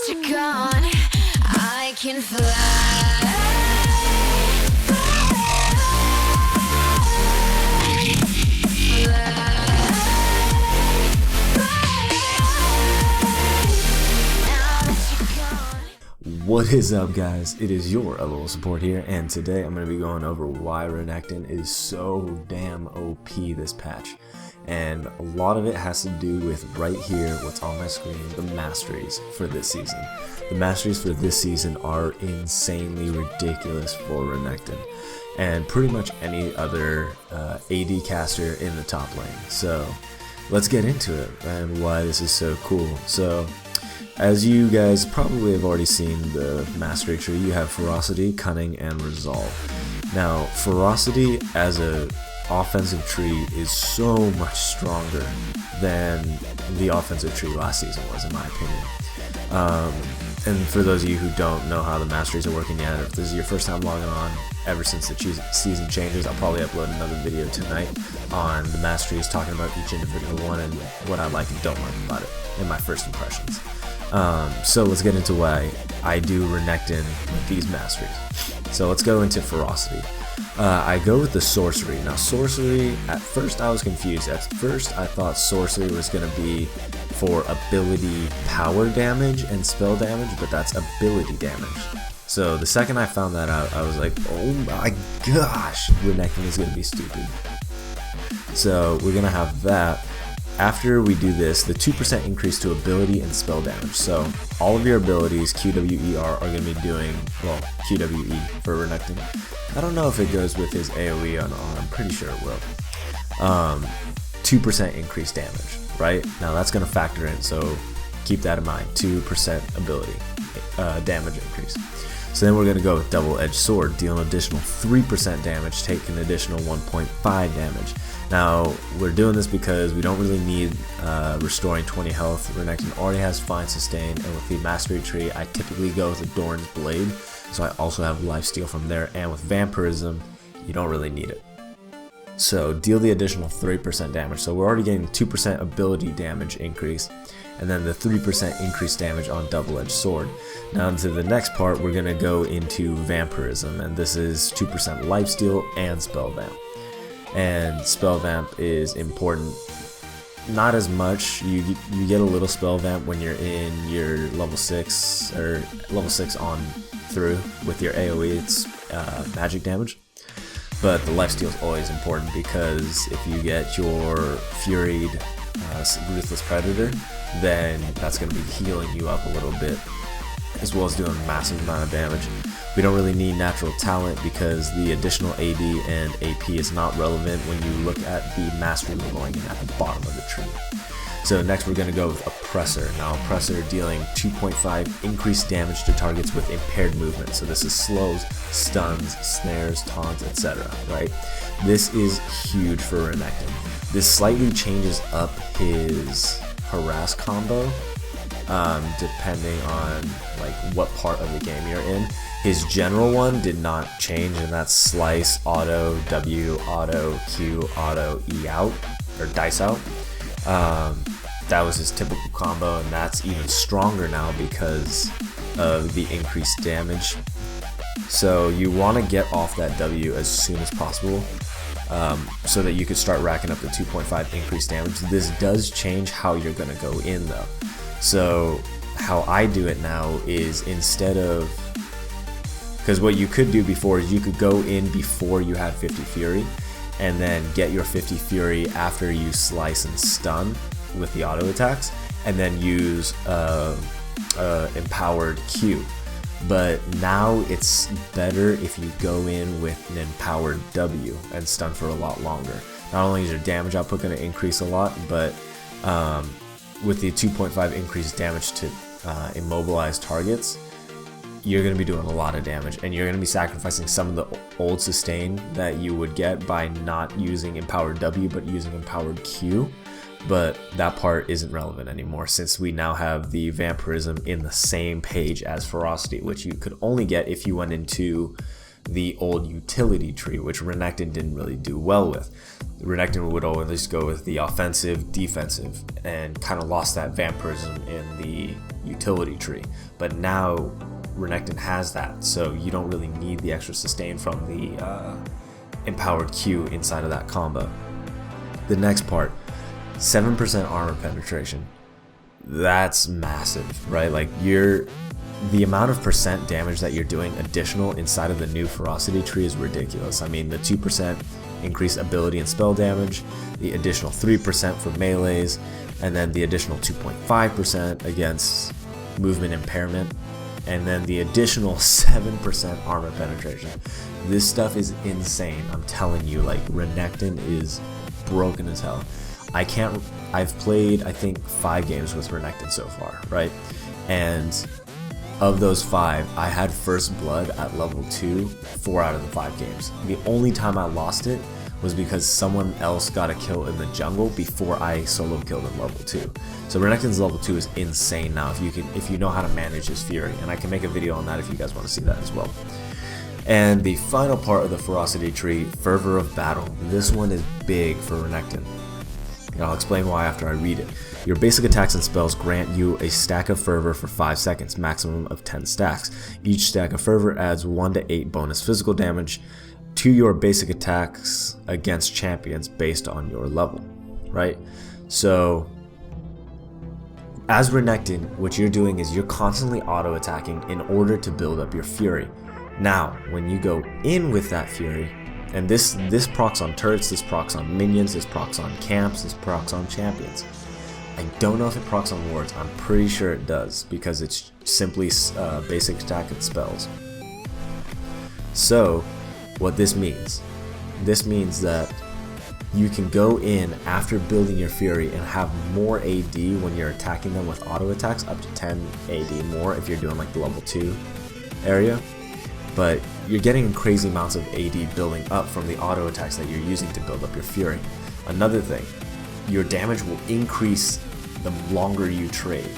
you're gone, I can fly. What is up, guys? It is your LOL support here, and today I'm going to be going over why Renekton is so damn OP this patch. And a lot of it has to do with right here, what's on my screen, the Masteries for this season. The Masteries for this season are insanely ridiculous for Renekton, and pretty much any other AD caster in the top lane. So let's get into it and why this is so cool. So as you guys probably have already seen the Mastery tree, you have Ferocity, Cunning, and Resolve. Now, Ferocity as a offensive tree is so much stronger than the offensive tree last season was, in my opinion. And for those of you who don't know how the Masteries are working yet, if this is your first time logging on ever since the season changes, I'll probably upload another video tonight on the Masteries, talking about each individual one and what I like and don't like about it, and my first impressions. So let's get into why I do Renekton with these Masteries. So let's go into Ferocity. I go with the Sorcery. Now Sorcery, at first I was confused. At first I thought Sorcery was going to be for ability power damage and spell damage, but that's ability damage. So the second I found that out, I was like, oh my gosh, Renekton is going to be stupid. So we're going to have that. After we do this, the 2% increase to ability and spell damage. So all of your abilities, QWER, are going to be doing, well, QWE for Renekton. I don't know if it goes with his AoE or not, I'm pretty sure it will. 2% increased damage, right? Now that's going to factor in, so keep that in mind, 2% ability damage increase. So then we're going to go with Double-Edged Sword, deal an additional 3% damage, take an additional 1.5 damage. Now, we're doing this because we don't really need restoring 20 health. Renekton already has fine sustain, and with the Mastery tree, I typically go with the Doran's Blade, so I also have lifesteal from there, and with Vampirism, you don't really need it. So, deal the additional 3% damage, so we're already getting 2% ability damage increase, and then the 3% increased damage on Double-Edged Sword. Now into the next part, we're going to go into Vampirism, and this is 2% lifesteal and Spell Vamp. And Spell Vamp is important, not as much. You get a little Spell Vamp when you're in your level 6 or level 6 on through with your AoE, it's magic damage. But the lifesteal is always important, because if you get your Furied Ruthless Predator, then that's going to be healing you up a little bit, as well as doing a massive amount of damage. We don't really need natural talent because the additional AD and AP is not relevant when you look at the Mastery leveling at the bottom of the tree. So next we're going to go with Oppressor. Now Oppressor dealing 2.5 increased damage to targets with impaired movement. So this is slows, stuns, snares, taunts, etc. Right? This is huge for Renekton. This slightly changes up his harass combo, depending on like what part of the game you're in. His general one did not change, and that's slice, auto, W, auto, Q, auto, E out, or dice out. That was his typical combo, and that's even stronger now because of the increased damage. So you want to get off that W as soon as possible, so that you could start racking up the 2.5 increased damage. This does change how you're going to go in though. So how I do it now is, instead of, because what you could do before is you could go in before you had 50 Fury, and then get your 50 Fury after you slice and stun with the auto attacks, and then use empowered Q. But now it's better if you go in with an empowered W and stun for a lot longer. Not only is your damage output going to increase a lot, but with the 2.5 increased damage to immobilize targets, you're going to be doing a lot of damage, and you're going to be sacrificing some of the old sustain that you would get by not using empowered W but using empowered Q. But that part isn't relevant anymore, since we now have the Vampirism in the same page as Ferocity, which you could only get if you went into the old utility tree, which Renekton didn't really do well with. Renekton would always go with the offensive, defensive, and kind of lost that vampirism in the utility tree. But now Renekton has that, so you don't really need the extra sustain from the empowered Q inside of that combo. The next part, 7% armor penetration. That's massive, right? Like the amount of percent damage that you're doing additional inside of the new ferocity tree is ridiculous. I mean, the 2% increased ability and spell damage, the additional 3% for melees, and then the additional 2.5% against movement impairment, and then the additional 7% armor penetration. This stuff is insane. I'm telling you, like, Renekton is broken as hell. I've played, I think, 5 games with Renekton so far, right? And of those 5, I had first blood at level 2 4 out of the 5 games. The only time I lost it was because someone else got a kill in the jungle before I solo killed in level 2. So Renekton's level 2 is insane now if you know how to manage his fury, and I can make a video on that if you guys want to see that as well. And the final part of the ferocity tree, Fervor of Battle. This one is big for Renekton, and I'll explain why after I read it. Your basic attacks and spells grant you a stack of Fervor for 5 seconds, maximum of 10 stacks. Each stack of Fervor adds 1 to 8 bonus physical damage to your basic attacks against champions based on your level, right? So as Renekton, what you're doing is you're constantly auto attacking in order to build up your fury. Now, when you go in with that fury, and this procs on turrets, this procs on minions, this procs on camps, this procs on champions. I don't know if it procs on wards. I'm pretty sure it does because it's simply basic attack and spells. So what this means that you can go in after building your fury and have more AD when you're attacking them with auto attacks, up to 10 AD more if you're doing like the level 2 area. But you're getting crazy amounts of AD building up from the auto attacks that you're using to build up your fury. Another thing, your damage will increase the longer you trade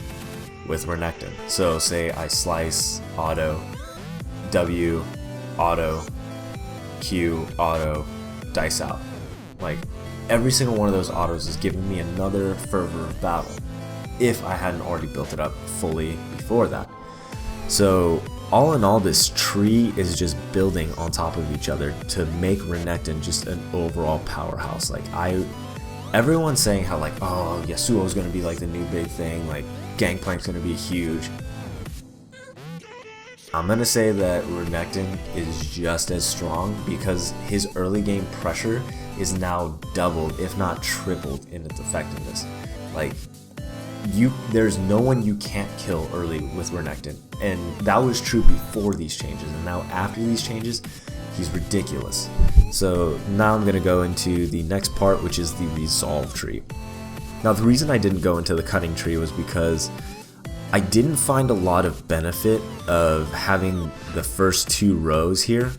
with Renekton. So say I slice, auto, W, auto, Q, auto, dice out. Like every single one of those autos is giving me another Fervor of Battle if I hadn't already built it up fully before that. So all in all, this tree is just building on top of each other to make Renekton just an overall powerhouse. Like everyone's saying how like, oh, Yasuo's gonna be like the new big thing, like Gangplank's gonna be huge. I'm gonna say that Renekton is just as strong because his early game pressure is now doubled, if not tripled, in its effectiveness. Like there's no one you can't kill early with Renekton, and that was true before these changes, and now after these changes, he's ridiculous. So now I'm gonna go into the next part, which is the resolve tree. Now the reason I didn't go into the cutting tree was because I didn't find a lot of benefit of having the first 2 rows here,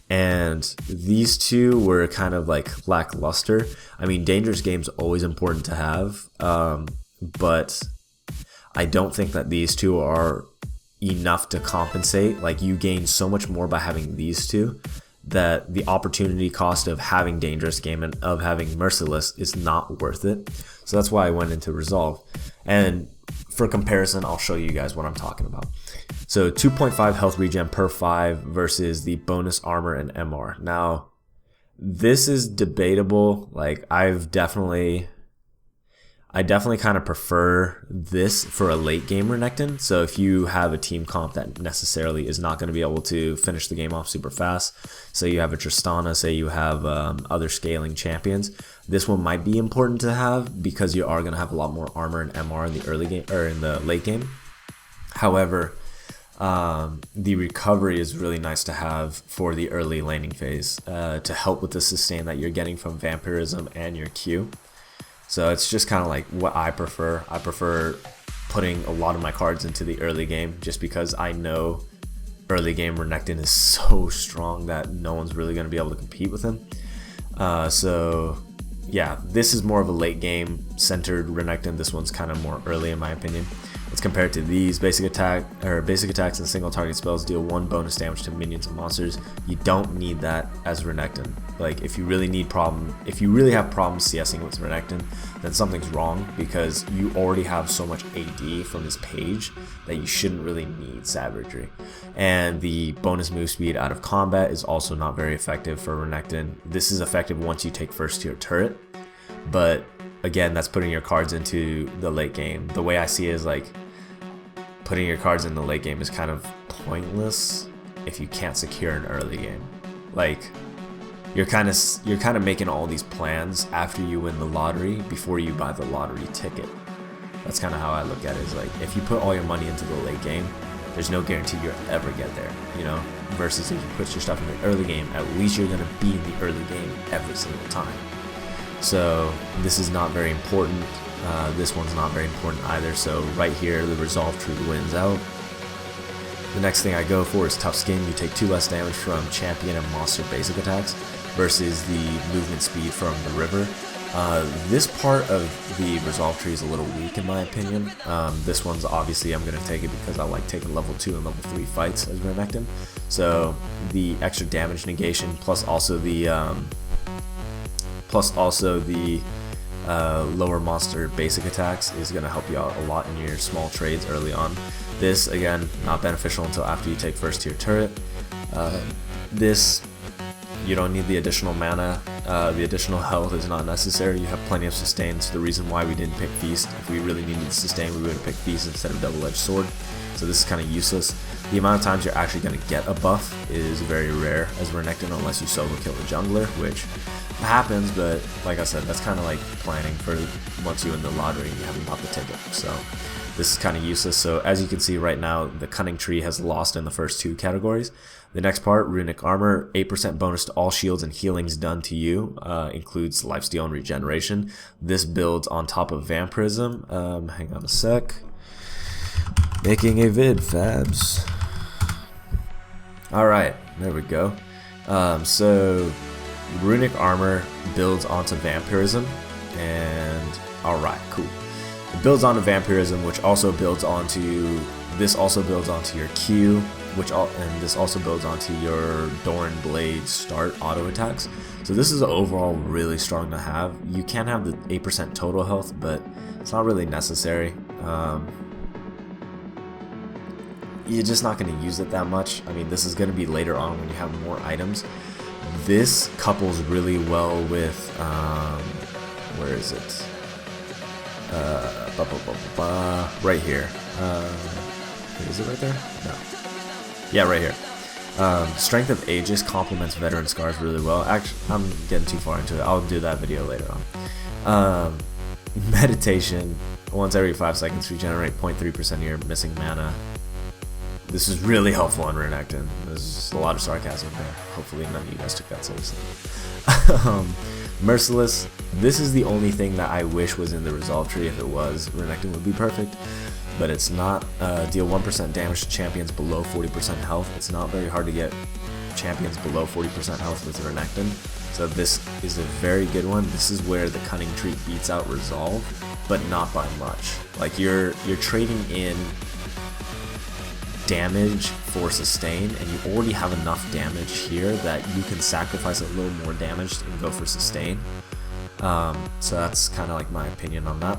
and these 2 were kind of like lackluster. I mean, dangerous game's always important to have, but I don't think that these 2 are enough to compensate. Like, you gain so much more by having these 2 that the opportunity cost of having dangerous game and of having merciless is not worth it. So that's why I went into resolve. And for comparison, I'll show you guys what I'm talking about. So 2.5 health regen per 5 versus the bonus armor and MR. Now this is debatable. Like I definitely kind of prefer this for a late game Renekton. So if you have a team comp that necessarily is not going to be able to finish the game off super fast, say you have a Tristana, say you have other scaling champions, this one might be important to have because you are going to have a lot more armor and MR in the early game or in the late game. However, the recovery is really nice to have for the early laning phase to help with the sustain that you're getting from vampirism and your Q. So it's just kind of like what I prefer. I prefer putting a lot of my cards into the early game just because I know early game Renekton is so strong that no one's really going to be able to compete with him. So yeah, this is more of a late game centered Renekton. This one's kind of more early in my opinion. Let's compare it to these. Basic attacks and single target spells deal 1 bonus damage to minions and monsters. You don't need that as Renekton. Like, if you really have problems CSing with Renekton, then something's wrong, because you already have so much AD from this page that you shouldn't really need savagery. And the bonus move speed out of combat is also not very effective for Renekton. This is effective once you take first tier turret, but again, that's putting your cards into the late game. The way I see it is like, putting your cards in the late game is kind of pointless if you can't secure an early game. Like, you're kind of making all these plans after you win the lottery before you buy the lottery ticket. That's kind of how I look at it. Is like, if you put all your money into the late game, there's no guarantee you'll ever get there, you know? Versus if you put your stuff in the early game, at least you're gonna be in the early game every single time. So this is not very important. This one's not very important either. So right here, the Resolve Tree wins out. The next thing I go for is Tough Skin. You take 2 less damage from champion and monster basic attacks versus the movement speed from the river. This part of the Resolve Tree is a little weak in my opinion. This one's obviously I'm going to take it because I like taking level 2 and level 3 fights as Renekton. So the extra damage negation plus also the lower monster basic attacks is going to help you out a lot in your small trades early on. This, again, not beneficial until after you take first tier turret. This, you don't need the additional mana. The additional health is not necessary. You have plenty of sustain. It's the reason why we didn't pick Feast. If we really needed to sustain, we would have picked Feast instead of Double-Edged Sword. So this is kind of useless. The amount of times you're actually going to get a buff is very rare as Renekton, unless you solo kill the jungler, which happens, but like I said, that's kind of like planning for once you win the lottery and you haven't bought the ticket. So this is kind of useless. So as you can see right now, the Cunning Tree has lost in the first 2 categories. The next part, Runic Armor, 8% bonus to all shields and healings done to you, includes lifesteal and regeneration. This builds on top of Vampirism. Hang on a sec. Making a vid, Fabs. Alright, there we go. So Runic Armor builds onto Vampirism, and alright, cool. It builds onto Vampirism, which also builds onto, this also builds onto your Q, and this also builds onto your Doran Blade start auto attacks. So this is overall really strong to have. You can have the 8% total health, but it's not really necessary. You're just not going to use it that much. I mean, this is going to be later on when you have more items. This couples really well with, where is it? Right here. Is it right there? No. Yeah, right here. Strength of Aegis complements Veteran Scars really well. Actually, I'm getting too far into it. I'll do that video later on. Meditation. Once every 5 seconds, regenerate 0.3% of your missing mana. This is really helpful on Renekton. There's a lot of sarcasm there. Hopefully none of you guys took that seriously. Merciless. This is the only thing that I wish was in the Resolve Tree. If it was, Renekton would be perfect. But it's not. Deal 1% damage to champions below 40% health. It's not very hard to get champions below 40% health with Renekton. So this is a very good one. This is where the Cunning Tree beats out Resolve, but not by much. Like you're trading in damage for sustain, and you already have enough damage here that you can sacrifice a little more damage and go for sustain. So that's kind of like my opinion on that.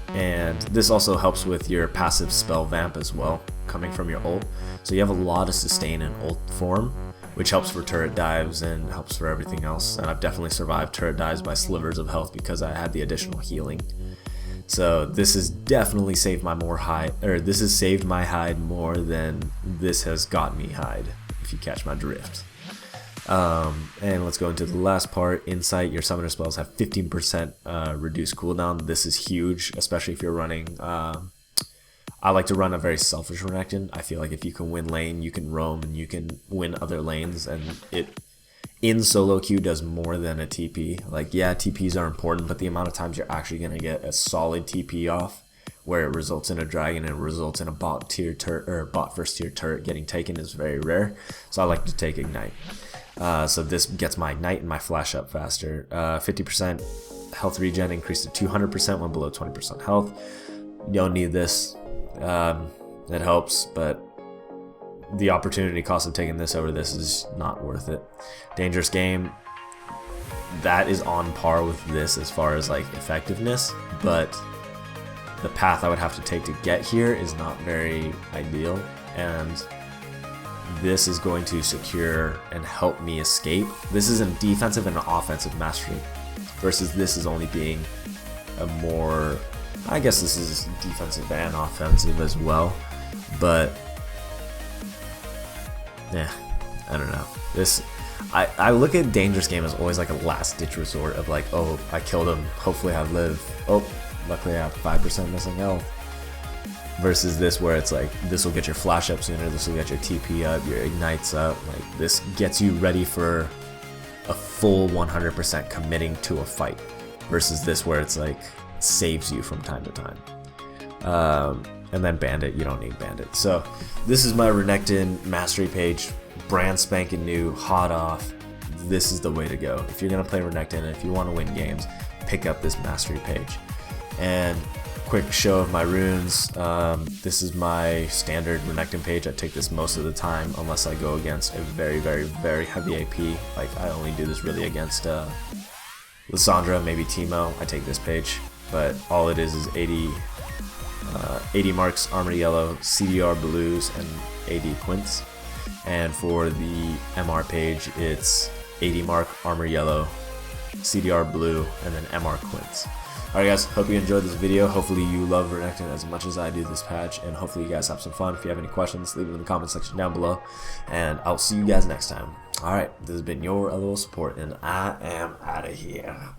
And this also helps with your passive spell vamp as well, coming from your ult. So you have a lot of sustain in ult form, which helps for turret dives and helps for everything else. And I've definitely survived turret dives by slivers of health because I had the additional healing. So this has definitely saved my this has saved my hide more than this has got me hide, if you catch my drift. And let's go into the last part. Insight. Your summoner spells have 15% reduced cooldown. This is huge, especially if you're running. I like to run a very selfish Renekton. I feel like if you can win lane, you can roam and you can win other lanes, and it in solo queue does more than a TP. Like, yeah, TPs are important, but the amount of times you're actually going to get a solid TP off where it results in a dragon and it results in a bot tier turret or bot first tier turret getting taken is very rare. So I like to take Ignite. So this gets my Ignite and my flash up faster. 50% health regen increased to 200% when below 20% health. You don't need this. It helps, but the opportunity cost of taking this over this is not worth it. Dangerous Game, that is on par with this as far as like effectiveness, but the path I would have to take to get here is not very ideal, and this is going to secure and help me escape. This is a defensive and an offensive mastery, versus this is only being a more, I guess this is defensive and offensive as well, but yeah, I don't know. This, I look at Dangerous Game as always like a last ditch resort of like, oh, I killed him, hopefully I live, oh, luckily I have 5% missing health, versus this where it's like, this will get your flash up sooner, this will get your TP up, your ignites up, like this gets you ready for a full 100% committing to a fight, versus this where it's like saves you from time to time. And then Bandit, you don't need Bandit. So this is my Renekton mastery page, brand spanking new, hot off. This is the way to go. If you're gonna play Renekton and if you want to win games, pick up this mastery page. And quick show of my runes. This is my standard Renekton page. I take this most of the time unless I go against a very, very, very heavy AP. Like I only do this really against Lissandra, maybe Teemo. I take this page, but all it is 80 marks, armor yellow, CDR blues, and AD quints. And for the MR page, it's 80 mark, armor yellow, CDR blue, and then MR quints. Alright guys, hope you enjoyed this video. Hopefully you love Renekton as much as I do this patch, and hopefully you guys have some fun. If you have any questions, leave them in the comment section down below, and I'll see you guys next time. Alright, this has been your LOL support, and I am out of here.